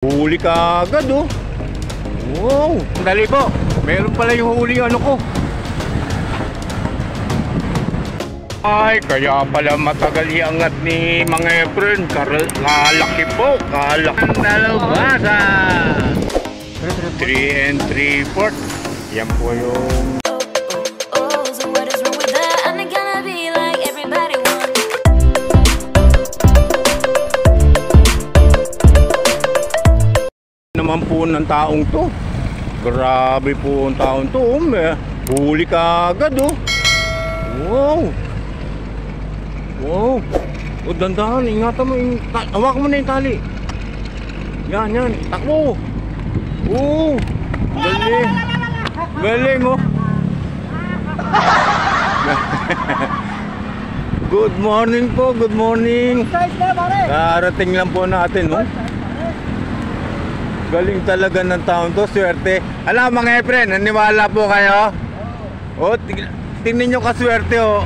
Huli ka agad oh. Wow, dali po. Meron pala yung huli ano ko. Ay, kaya pala matagal iangat ni mga Efren. Kalaki po, kalaki ng dalawasa. 3 and 3/4. Yan po yung naman po ng taong to. Grabe po ang taong to. Huli ka agad oh. Wow. Wow. O dandahan, ingatan mo. Hawakan mo na yung tali. Yan, yan. Takbo. Oo. Galing. Galing oh. Good morning po. Good morning. Karating lang po natin oh. Galing talaga ng taon to, swerte. Alam mga Efren, naniwala po kayo? O, tingnan nyo kaswerte o.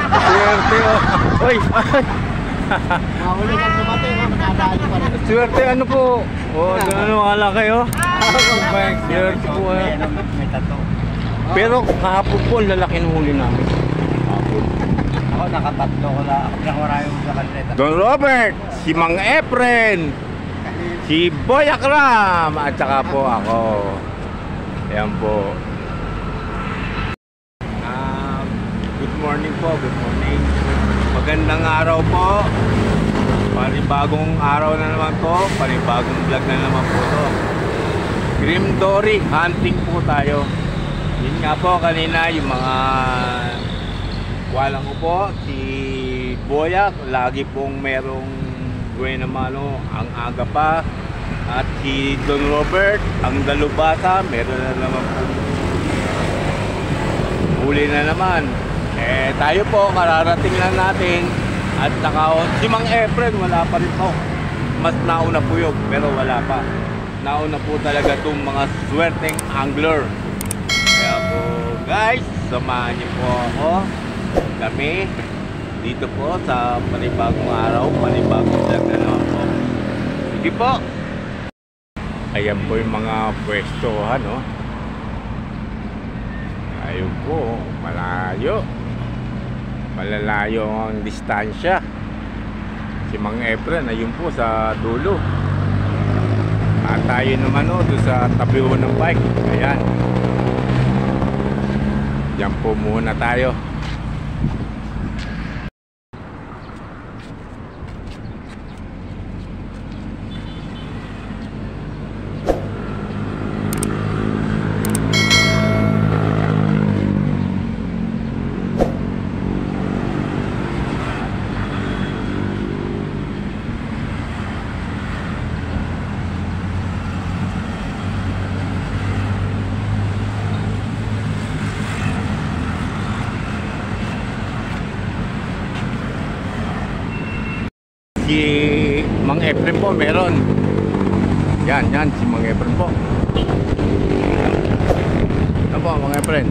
Swerte o. Uy! Mahuli kang dumating, makadali pa rin. Swerte ano po? O, naniwala kayo? Swerte po eh. May tato. Pero kahapon po, lalaki ng huli namin. Kahapon. Ako nakatatlo ko lang. Ako nakawara yung sa kanileta. Don Robert, si Mang Efren, si Boy Akram, at saka po ako. Ayan po. Good morning po, good morning. Magandang araw po. Panibagong araw na naman po. Panibagong vlog na naman po to. Grim Dory, hunting po tayo. Yun nga po kanina yung mga walang ko po, si Boyak, lagi pong merong buena mano ang aga pa. At si Don Robert, ang dalubasa, meron na naman po. Huli na naman. Eh tayo po, kararating lang natin. At saka si Mang Efren, wala pa rin po. Mas nauna po yun, pero wala pa. Nauna po talaga itong mga swerteng angler. Kaya po guys, samahan niyo po ako. Kami dito po sa panibagong araw, panibagong vlog na naman po. Sige po. Ayan po yung mga pwestohan no. Ayun po, malayo. Malalayo ang distansya. Si Mang Efren ayun po sa dulo. At tayo naman o doon sa tabi ng bike. Ayan. Diyan po muna tayo. Si Mang Efren po meron. Yan, yan si Mang Efren po. Ano po Mang Efren?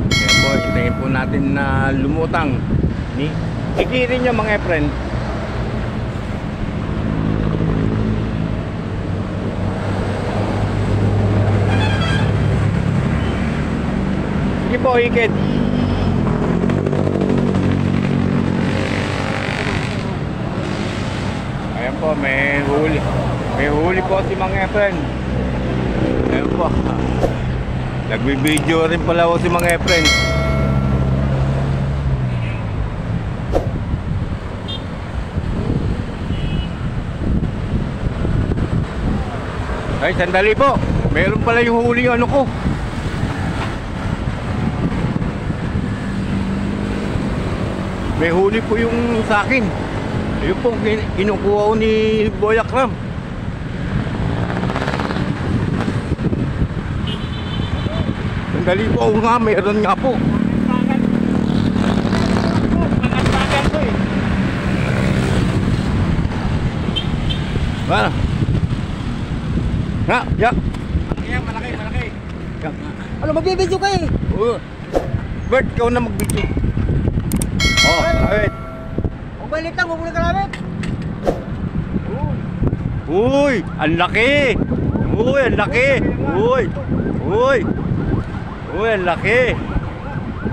Yan po, hintayin po natin na lumutang. Ikirin nyo Mang Efren. Sige po, hikit. Ayan po, may huli. May huli po si Mang Efren. Ayan po. Nagbibideo rin pala po si Mang Efren. Ay, sandali po. Meron pala yung huli ano ko. May huli po yung sa akin. Ayun po, kinukuha ko ni Boy Akram. Sandali po, oo nga, meron nga po. Pangaspagan ko eh. Ano? Nga, yak. Malaki, malaki. Yak. Ano, magbibidyo ka eh. Oo. Bert, ikaw na mag-video. Oh, alright. Balik lang, huwag mo na kalabit. Uy, ang laki. Uy, ang laki. Uy. Uy. Uy, ang laki.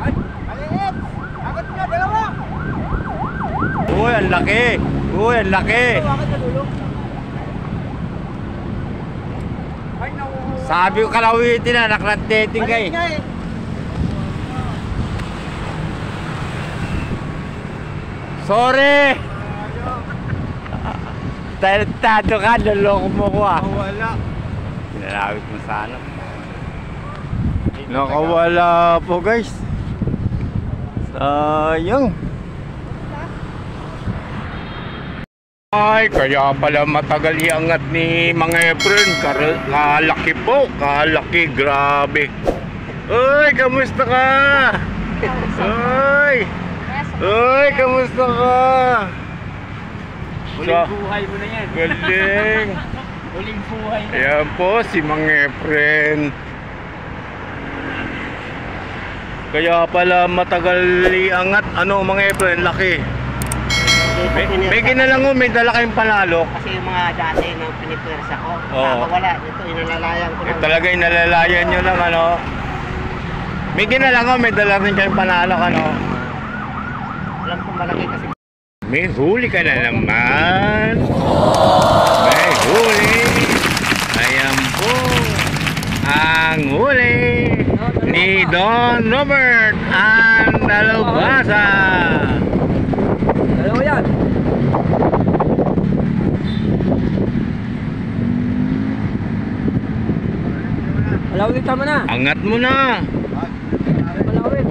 Ay, maliit. Agad na, dalawa. Uy, ang laki. Uy, ang laki. Bakit na dulo? Ay, naku. Sabi ko kalawitin na, nakranteting ka eh. Maliit nga eh. Sorry! Talentado ka, naloko mo ko ah. Wala. Pinalawit mo sana. Nakawala po guys. Sayang. Ay, kaya pala matagal iangat ni mga Efren. Kalaki po, kalaki, grabe. Uy, kamusta ka? Uy! Uy, kamusta ka? Huling buhay mo na yan. Galing. Huling buhay na. Ayan po si Mang Efren. Kaya pala matagal iangat. Ano Mang Efren, laki. May ginalango, may dala kayong panalo. Kasi yung mga dati na pinipwersa ko, Oo. wala. Ito, inalalayan ko lang. Talaga inalalayan nyo lang ano. May ginalango, may dala rin kayong panalo ano. Alam ko malaki kasi. May huli ka na naman. May huli. Ayan po. Ang huli ni Don Robert ang dalubhasa. Dalawa yan. Malawit tama na. Angat mo na. Malawit.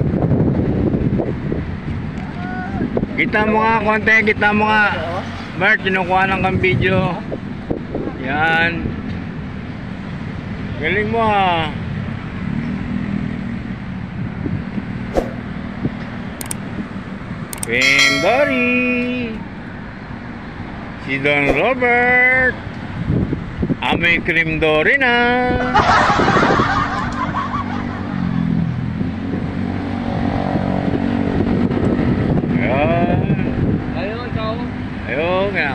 Kita mo nga konti, kita mo nga. Bert, kinukuha lang kang video. Yan. Galing mo ha. Cream Dory. Si Don Robert. Amoy cream dory na. Ayan. Ayaw, ikaw. Ayun nga.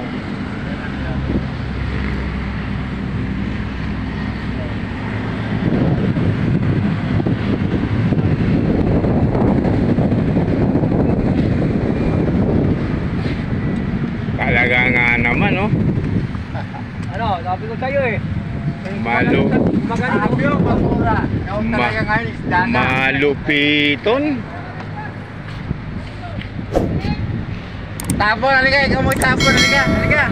Talaga nga naman, no? Ano, sabi ko sa'yo eh. Malu. Sabi ko, basura. Ikaw talaga ngayon, isda na. Malupiton. Tapon, halika, ikaw magtapon, halika, halika.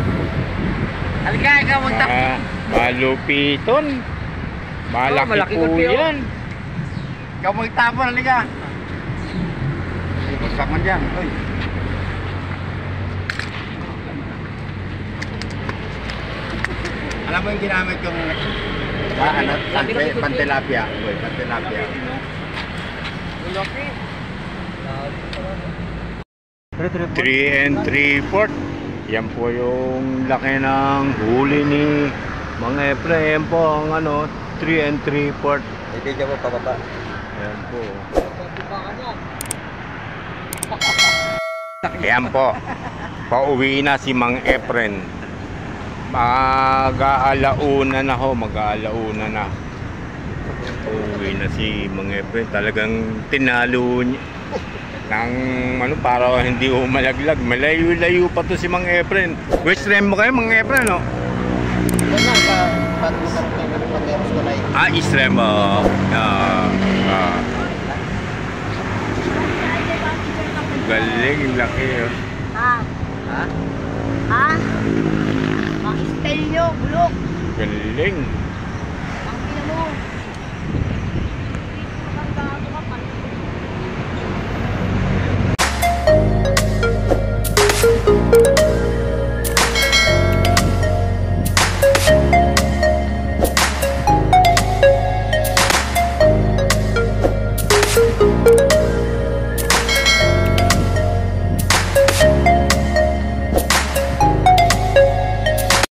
Halika, ikaw magtapon. Malupiton. Malaki malaki po ko, Tio. yan. Ikaw magtapon, halika. Bagsak man dyan, oy. Alam mo yung ginamit yung pantilapia. Boy, pantilapia. Laki. 3 and 3/4. Yan po yung laki ng huli ni mga Efren. Yan po ang ano, 3 and 3/4. Ibigay mo pababa. Yan po. Yan po. Pauwi na si Mang Efren. Mag-aalauna na ho, mag-aalauna na. Pauwi na si Mang Efren. Talagang tinalo niya. Nang ano, para hindi malaglag. Malayo-layo pa to si Mang Efren. West Rem mo kayo, Mang Efren, no? Wala ka, pateros ko na eh. Ah, East Rem, galing, laki, oh. Ha? Ha? Ha? Ang style nyo, bulok. Galing. Ang pina mo.